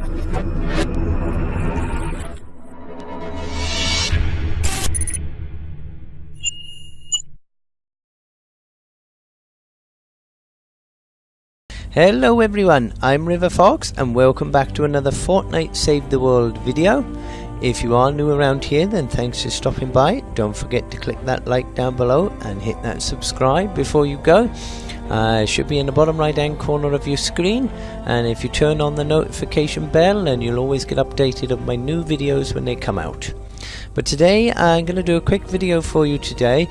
Hello everyone, I'm RiverFox and welcome back to another Fortnite Save the World video. If you are new around here, then thanks for stopping by. Don't forget to click that like down below and hit that subscribe before you go. It should be in the bottom right hand corner of your screen, and if you turn on the notification bell, then you'll always get updated of my new videos when they come out. But today I'm going to do a quick video for you today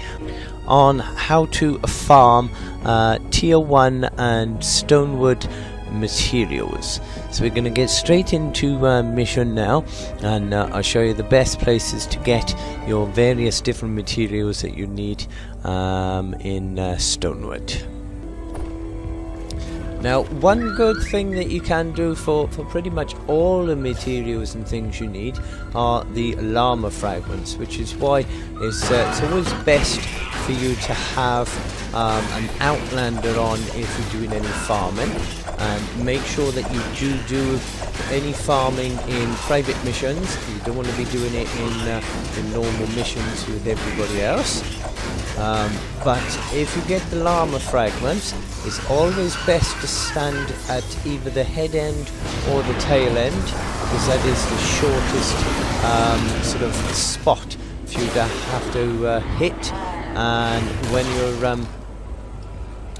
on how to farm tier 1 and stonewood materials. So we're going to get straight into mission now, and I'll show you the best places to get your various different materials that you need in stonewood. Now, one good thing that you can do for pretty much all the materials and things you need are the llama fragments, which is why it's always best for you to have an outlander on if you're doing any farming, and make sure that you do any farming in private missions. You don't want to be doing it in normal missions with everybody else. But if you get the llama fragments, it's always best to stand at either the head end or the tail end, because that is the shortest sort of spot for you to have to hit, and when you're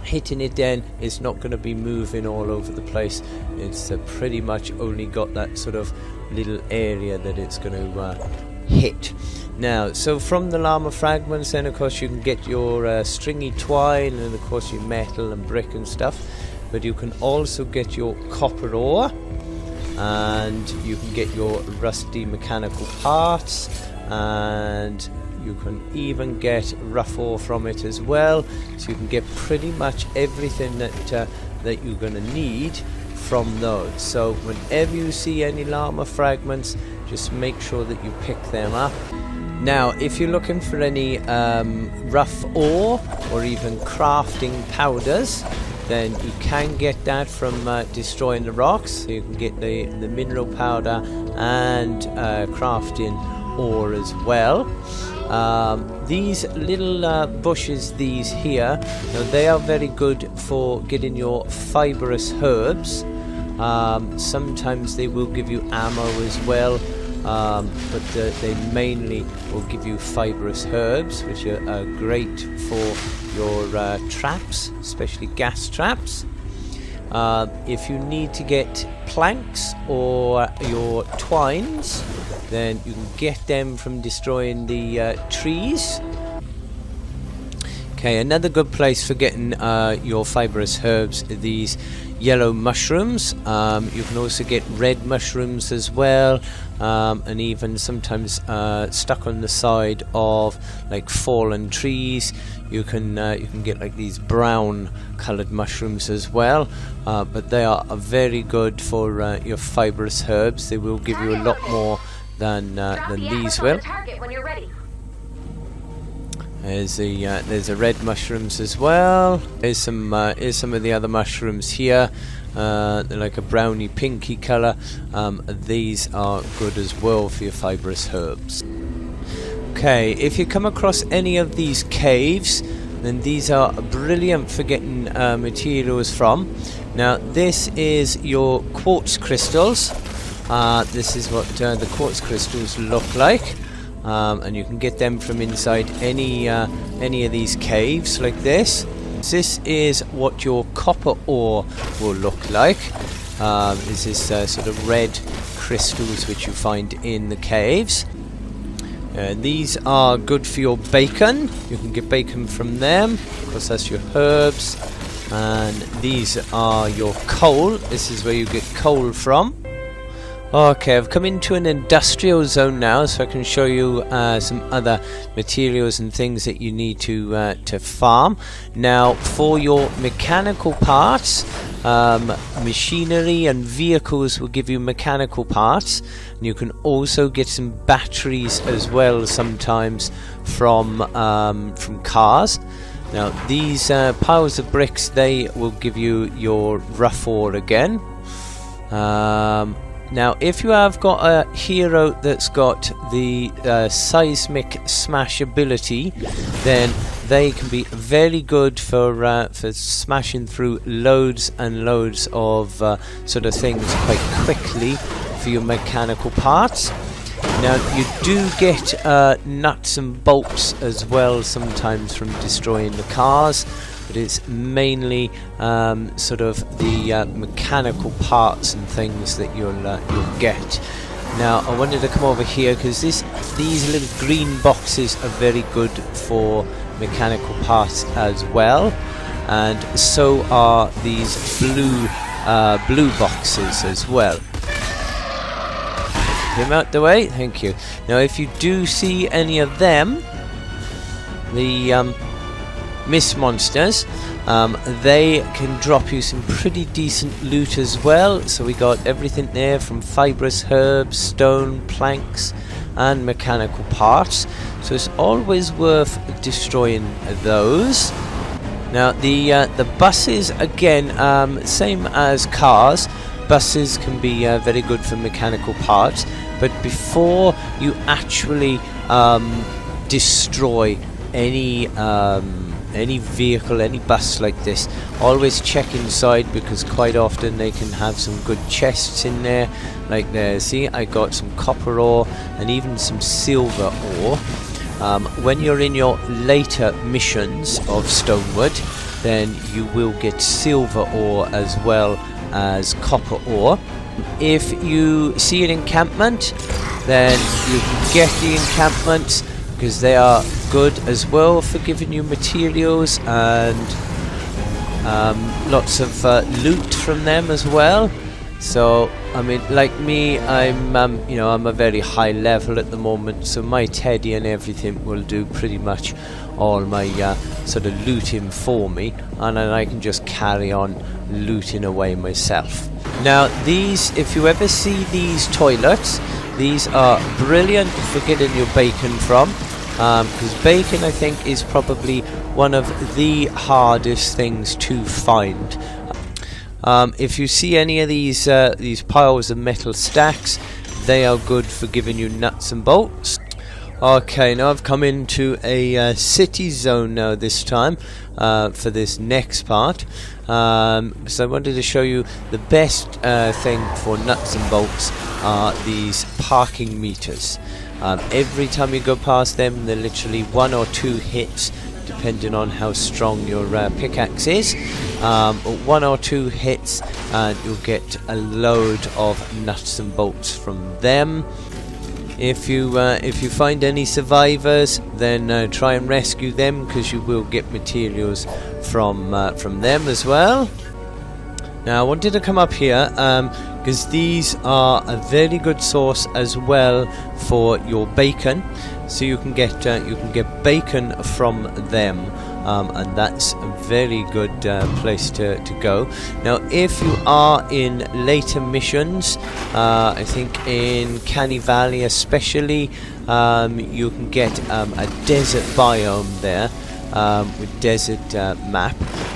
hitting it, then it's not going to be moving all over the place. It's pretty much only got that sort of little area that it's going to hit. Now, so from the llama fragments, then of course you can get your stringy twine, and of course your metal and brick and stuff, but you can also get your copper ore, and you can get your rusty mechanical parts, and you can even get rough ore from it as well. So you can get pretty much everything that you're going to need from those. So whenever you see any llama fragments, just make sure that you pick them up. Now, if you're looking for any rough ore or even crafting powders, then you can get that from destroying the rocks. So you can get the mineral powder and crafting ore as well. These little bushes, these here, now they are very good for getting your fibrous herbs. Sometimes they will give you ammo as well, but they mainly will give you fibrous herbs, which are great for your traps, especially gas traps. If you need to get planks or your twines, then you can get them from destroying the trees. Okay, another good place for getting your fibrous herbs are these yellow mushrooms. You can also get red mushrooms as well, and even sometimes stuck on the side of like fallen trees. You can get like these brown coloured mushrooms as well, but they are very good for your fibrous herbs. They will give you a lot more than these will. There's the red mushrooms as well. Here's some of the other mushrooms here. They're like a browny pinky colour. These are good as well for your fibrous herbs. Okay, if you come across any of these caves, then these are brilliant for getting materials from. Now, this is your quartz crystals. This is what the quartz crystals look like, and you can get them from inside any of these caves like this. This is what your copper ore will look like. This is sort of red crystals which you find in the caves. These are good for your bacon. You can get bacon from them. Of course, that's your herbs. And these are your coal. This is where you get coal from. Okay, I've come into an industrial zone now, so I can show you some other materials and things that you need to farm. Now, for your mechanical parts, machinery and vehicles will give you mechanical parts. And you can also get some batteries as well sometimes from cars. Now, these piles of bricks, they will give you your rough ore again. Now, if you have got a hero that's got the seismic smash ability, then they can be very good for smashing through loads and loads of sort of things quite quickly for your mechanical parts. Now, you do get nuts and bolts as well sometimes from destroying the cars, but it's mainly sort of the mechanical parts and things that you'll get. Now, I wanted to come over here because these little green boxes are very good for mechanical parts as well, and so are these blue boxes as well. Get him out the way, thank you. Now, if you do see any of them, the Mist Monsters, they can drop you some pretty decent loot as well. So we got everything there from fibrous herbs, stone, planks and mechanical parts, so it's always worth destroying those. Now the buses, again, same as cars, buses can be very good for mechanical parts, but before you actually destroy any vehicle, any bus like this, always check inside, because quite often they can have some good chests in there. Like there, see, I got some copper ore and even some silver ore. When you're in your later missions of Stonewood, then you will get silver ore as well as copper ore. If you see an encampment, then you can get the encampment, because they are good as well for giving you materials and lots of loot from them as well. So I mean, like me, I'm I'm a very high level at the moment, so my teddy and everything will do pretty much all my sort of looting for me, and then I can just carry on looting away myself. Now these, if you ever see these toilets, these are brilliant for getting your bacon from, because bacon, I think, is probably one of the hardest things to find. If you see any of these piles of metal stacks, they are good for giving you nuts and bolts. Okay, now I've come into a city zone now this time for this next part. So I wanted to show you the best thing for nuts and bolts are these parking meters. Every time you go past them, they're literally 1 or 2 hits, depending on how strong your pickaxe is. 1 or 2 hits and you'll get a load of nuts and bolts from them. If you find any survivors, then try and rescue them, because you will get materials from them as well. Now I wanted to come up here because these are a very good source as well for your bacon. So you can get bacon from them, and that's a very good place to go. Now if you are in later missions, I think in Canny Valley especially, you can get a desert biome there, with desert map,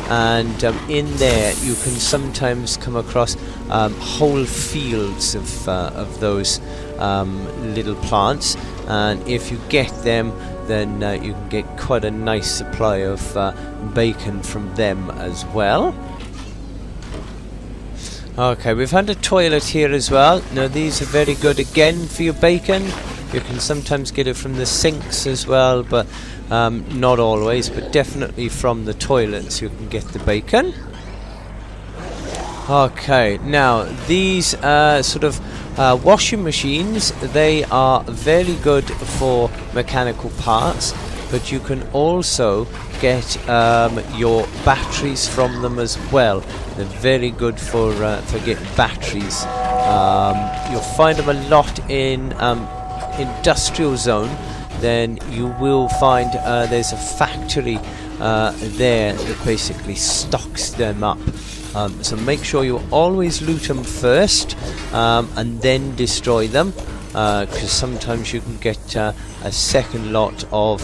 and in there you can sometimes come across whole fields of those little plants, and if you get them, then you can get quite a nice supply of bacon from them as well. Okay, we've had a toilet here as well. Now these are very good again for your bacon. You can sometimes get it from the sinks as well, but not always, but definitely from the toilets you can get the bacon. Okay, now these sort of washing machines, they are very good for mechanical parts, but you can also get your batteries from them as well. They're very good for getting batteries. You'll find them a lot in industrial zone. Then you will find there's a factory there that basically stocks them up. So make sure you always loot them first and then destroy them, because sometimes you can get a second lot of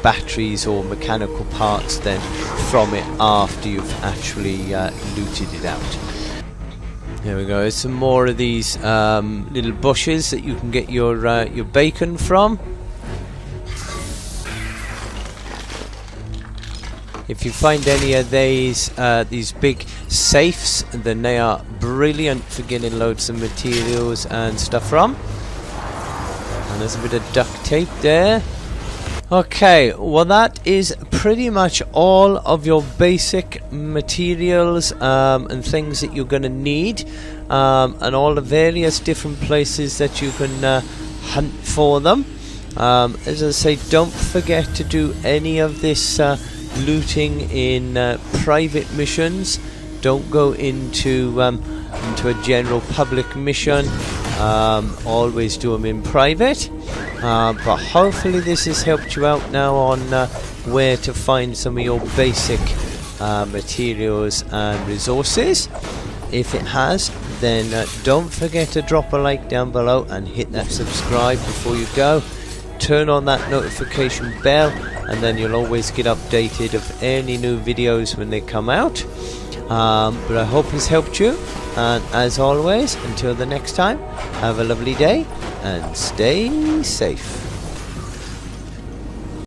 batteries or mechanical parts then from it after you've actually looted it out. There we go. There's some more of these little bushes that you can get your bacon from. If you find any of these big safes, then they are brilliant for getting loads of materials and stuff from. And there's a bit of duct tape there. Okay, well that is pretty much all of your basic materials and things that you're going to need, and all the various different places that you can hunt for them. As I say, don't forget to do any of this looting in private missions. Don't go into a general public mission. Always do them in private. But hopefully this has helped you out now on where to find some of your basic materials and resources. If it has, then don't forget to drop a like down below and hit that subscribe before you go. Turn on that notification bell, and then you'll always get updated of any new videos when they come out. But I hope it's helped you, and as always, until the next time, have a lovely day and stay safe.